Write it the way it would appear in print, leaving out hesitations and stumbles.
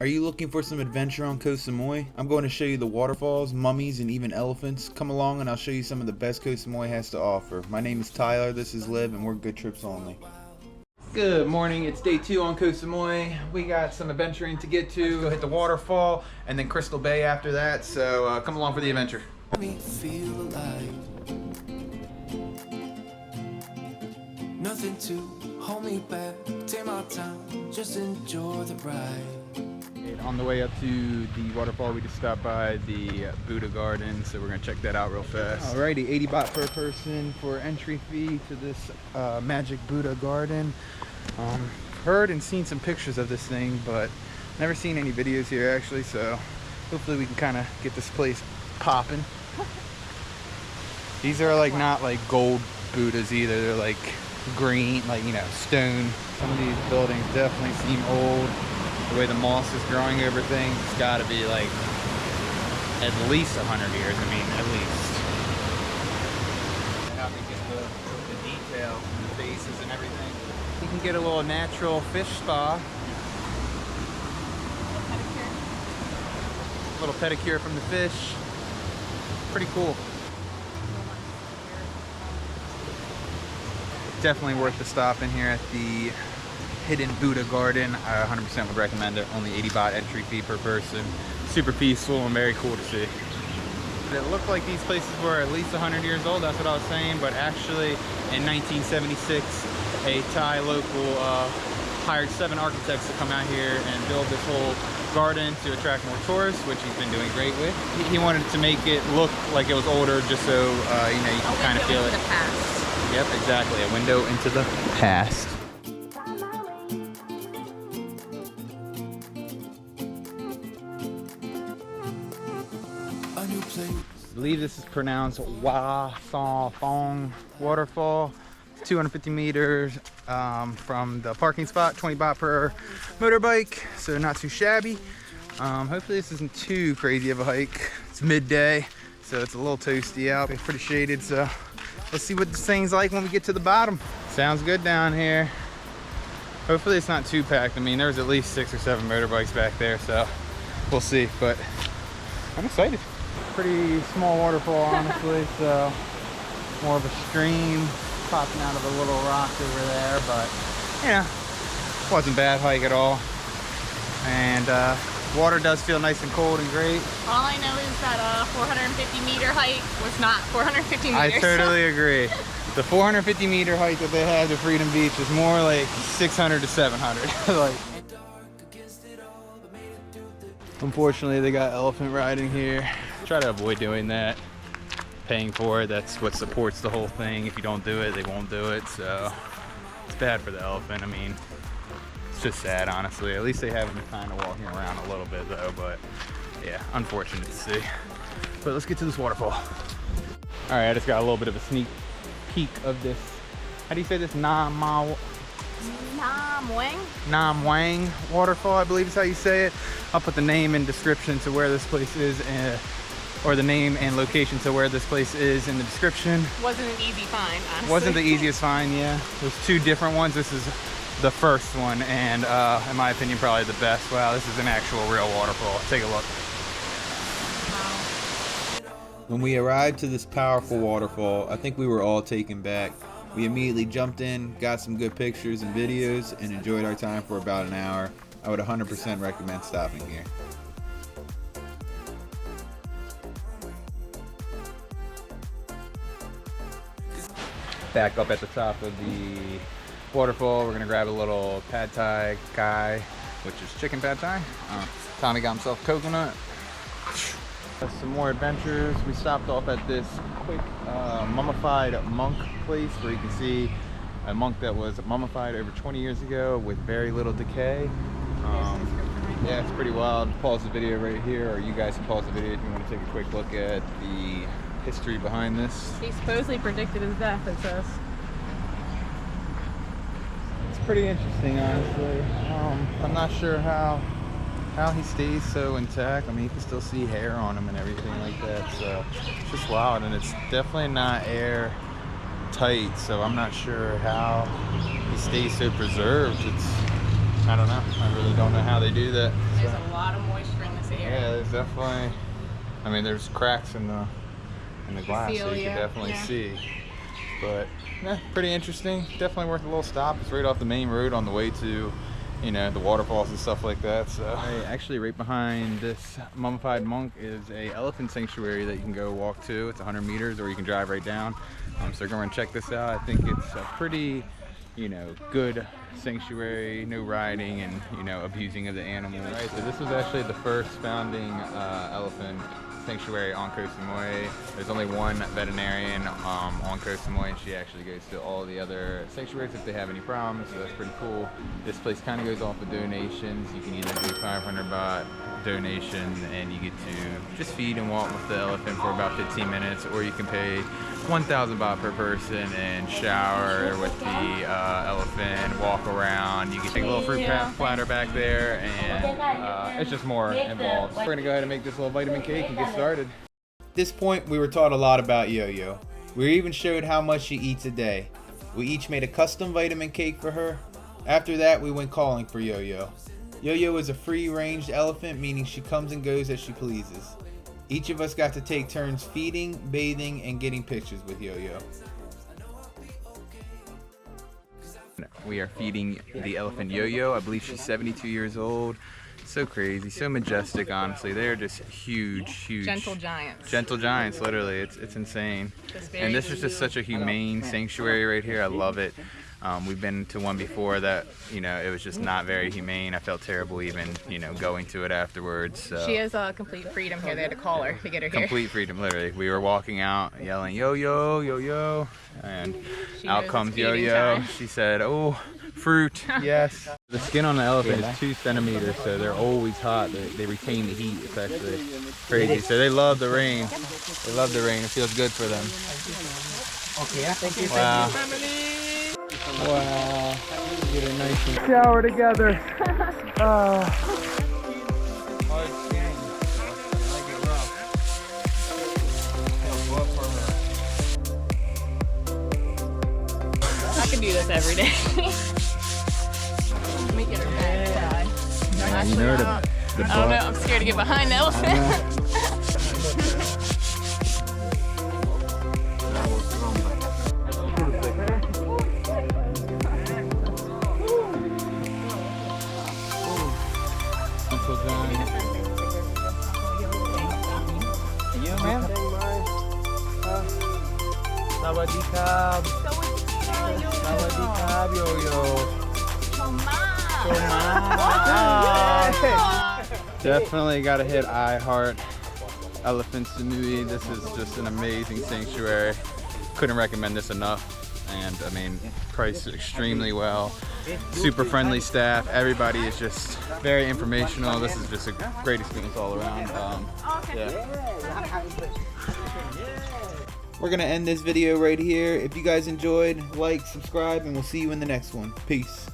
Are you looking for some adventure on Koh Samui? I'm going to show you the waterfalls, mummies, and even elephants. Come along and I'll show you some of the best Koh Samui has to offer. My name is Tyler, this is Liv, and we're Good Trips Only. Good morning, it's day 2 on Koh Samui. We got some adventuring to get to. Go hit the waterfall and then Crystal Bay after that, so come along for the adventure. Me feel alive. Nothing to hold me back. Take my time, just enjoy the ride. On the way up to the waterfall, we just stopped by the Buddha garden, so we're gonna check that out real fast. Alrighty, 80 baht per person for entry fee to this magic Buddha garden. Heard and seen some pictures of this thing, but never seen any videos here actually, so hopefully we can kind of get this place popping. These are like not like gold Buddhas either, they're like green, like, you know, stone. Some of these buildings definitely seem old. The way the moss is growing over things, it's got to be like at least 100 years. I mean, at least. How they get the detail, the faces and everything. You can get a little natural fish spa. A little pedicure from the fish. Pretty cool. Definitely worth the stop in here at the hidden Buddha garden. I 100% would recommend it. Only 80 baht entry fee per person. Super peaceful and very cool to see. It looked like these places were at least 100 years old, that's what I was saying, but actually in 1976 a Thai local hired 7 architects to come out here and build this whole garden to attract more tourists, which he's been doing great with. He wanted to make it look like it was older, just so you know, you can kind of feel it. The past. Yep, exactly, a window into the past. I believe this is pronounced Waterfall waterfall. 250 meters from the parking spot, 20 baht per motorbike, so not too shabby. Hopefully this isn't too crazy of a hike. It's midday, so it's a little toasty out. It's pretty shaded, so let's see what this thing's like when we get to the bottom. Sounds good down here. Hopefully it's not too packed. I mean, there's at least 6 or 7 motorbikes back there, so we'll see, but I'm excited. Pretty small waterfall, honestly, so more of a stream popping out of a little rock over there, but yeah, wasn't bad hike at all. And water does feel nice and cold and great. All I know is that 450 meter hike was not 450 meters. I totally agree. The 450 meter hike that they had to Freedom Beach is more like 600 to 700. Like, unfortunately, they got elephant riding here. Try to avoid doing that. Paying for it, that's what supports the whole thing. If you don't do it, they won't do it, so it's bad for the elephant. I mean, it's just sad, honestly. At least they have him kind of walking around a little bit though, but yeah, unfortunate to see. But let's get to this waterfall. All right, I just got a little bit of a sneak peek of this. How do you say this? Nam Wang waterfall, I believe is how you say it. I'll put the name and description to where this place is, or the name and location to where this place is in the description. Wasn't an easy find, honestly. Wasn't the easiest find, yeah. There's 2 different ones. This is the first one, and in my opinion, probably the best. Wow, this is an actual real waterfall. Take a look. Wow. When we arrived to this powerful waterfall, I think we were all taken back. We immediately jumped in, got some good pictures and videos, and enjoyed our time for about an hour. I would 100% recommend stopping here. Back up at the top of the waterfall, we're gonna grab a little pad thai kai, which is chicken pad thai. Tommy got himself coconut. Some more adventures. We stopped off at this quick mummified monk place where you can see a monk that was mummified over 20 years ago with very little decay. Yeah, it's pretty wild. Pause the video right here, or you guys can pause the video if you want to take a quick look at the history behind this. He supposedly predicted his death, it says. It's pretty interesting, honestly. I'm not sure how he stays so intact. I mean, you can still see hair on him and everything like that, so it's just wild. And it's definitely not air tight, so I'm not sure how he stays so preserved. I don't know. I really don't know how they do that. There's a lot of moisture in this area. Yeah, there's definitely. I mean, there's cracks in the glass, so you can definitely see. But yeah, pretty interesting. Definitely worth a little stop. It's right off the main road on the way to, you know, the waterfalls and stuff like that. So actually, right behind this mummified monk is a elephant sanctuary that you can go walk to. It's 100 meters, or you can drive right down. So we're going to check this out. I think it's a pretty, you know, good sanctuary, no riding and, you know, abusing of the animals. Right, so this was actually the first founding elephant sanctuary on Koh Samui. There's only one veterinarian on Koh Samui, and she actually goes to all the other sanctuaries if they have any problems, so that's pretty cool. This place kind of goes off of donations. You can either do 500 baht donation and you get to just feed and walk with the elephant for about 15 minutes, or you can pay 1,000 baht per person and shower with the elephant, walk around. You can take a little fruit platter back there, and it's just more involved. We're gonna go ahead and make this little vitamin cake and get started. At this point, we were taught a lot about Yo-Yo. We were even showed how much she eats a day. We each made a custom vitamin cake for her. After that, we went calling for Yo-Yo. Yo-Yo is a free-ranged elephant, meaning she comes and goes as she pleases. Each of us got to take turns feeding, bathing, and getting pictures with Yo-Yo. We are feeding the elephant Yo-Yo. I believe she's 72 years old. So crazy, so majestic, honestly. They're just huge, huge. Gentle giants. Gentle giants, literally. It's insane. And this is just such a humane sanctuary right here. I love it. We've been to one before that, you know, it was just not very humane. I felt terrible even, you know, going to it afterwards. So. She has complete freedom here. They had to call her to get her here. Complete freedom, literally. We were walking out yelling, Yo-Yo, Yo-Yo, and out comes Yo-Yo. She said, oh, fruit, yes. The skin on the elephant is 2 centimeters, so they're always hot. They retain the heat. It's actually crazy. So they love the rain. They love the rain. It feels good for them. Okay, thank you. Wow. Family. Wow. Get a nice shower together. Hard skin. Like it rough. I can do this every day. Let me get her back. You know the I don't know. I'm scared to get behind the elephant. Sawadee-krab. Sawadee-krab, Yo-Yo. Definitely gotta hit iloveelephantsamui. This is just an amazing sanctuary. Couldn't recommend this enough. And I mean, priced extremely well. Super friendly staff. Everybody is just very informational. This is just a great experience all around. We're gonna end this video right here. If you guys enjoyed, like, subscribe, and we'll see you in the next one. Peace.